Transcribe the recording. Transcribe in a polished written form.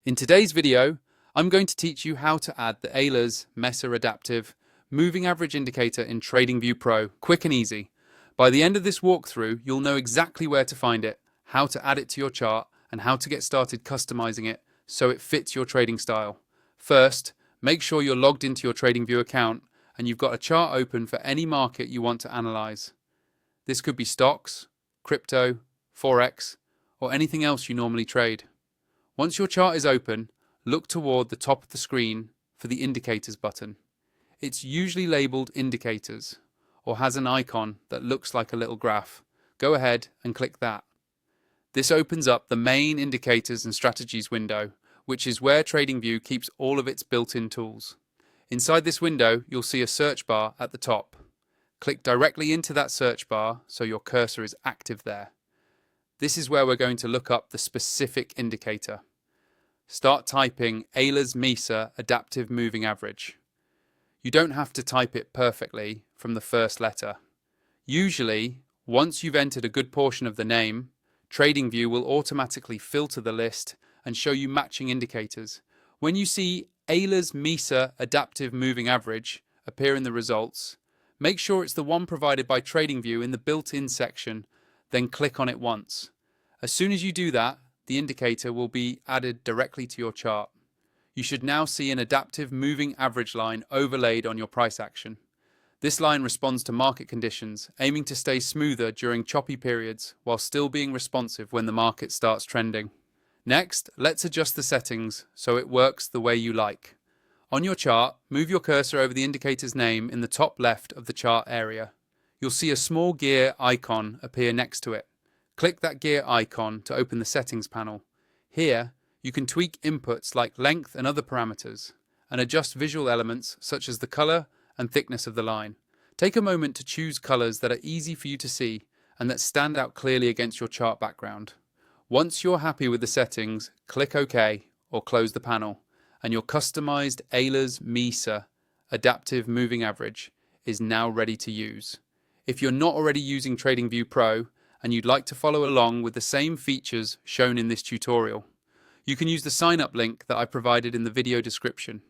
In today's video, I'm going to teach you how to add the Ehlers MESA adaptive moving average indicator in TradingView Pro, quick and easy. By the end of this walkthrough, you'll know exactly where to find it, how to add it to your chart, and how to get started customizing it so it fits your trading style. First, make sure you're logged into your TradingView account and you've got a chart open for any market you want to analyze. This could be stocks, crypto, forex, or anything else you normally trade. Once your chart is open, look toward the top of the screen for the Indicators button. It's usually labeled Indicators or has an icon that looks like a little graph. Go ahead and click that. This opens up the main Indicators and Strategies window, which is where TradingView keeps all of its built-in tools. Inside this window, you'll see a search bar at the top. Click directly into that search bar so your cursor is active there. This is where we're going to look up the specific indicator. Start typing Ehlers MESA adaptive moving average. You don't have to type it perfectly from the first letter. Usually, once you've entered a good portion of the name, TradingView will automatically filter the list and show you matching indicators. When you see Ehlers MESA adaptive moving average appear in the results, make sure it's the one provided by TradingView in the built-in section, then click on it once. As soon as you do that, the indicator will be added directly to your chart. You should now see an adaptive moving average line overlaid on your price action. This line responds to market conditions, aiming to stay smoother during choppy periods while still being responsive when the market starts trending. Next, let's adjust the settings so it works the way you like. On your chart, move your cursor over the indicator's name in the top left of the chart area. You'll see a small gear icon appear next to it. Click that gear icon to open the settings panel. Here, you can tweak inputs like length and other parameters, and adjust visual elements such as the color and thickness of the line. Take a moment to choose colors that are easy for you to see and that stand out clearly against your chart background. Once you're happy with the settings, click OK or close the panel, and your customized Ehlers MESA adaptive moving average is now ready to use. If you're not already using TradingView Pro and you'd like to follow along with the same features shown in this tutorial, you can use the sign up link that I provided in the video description.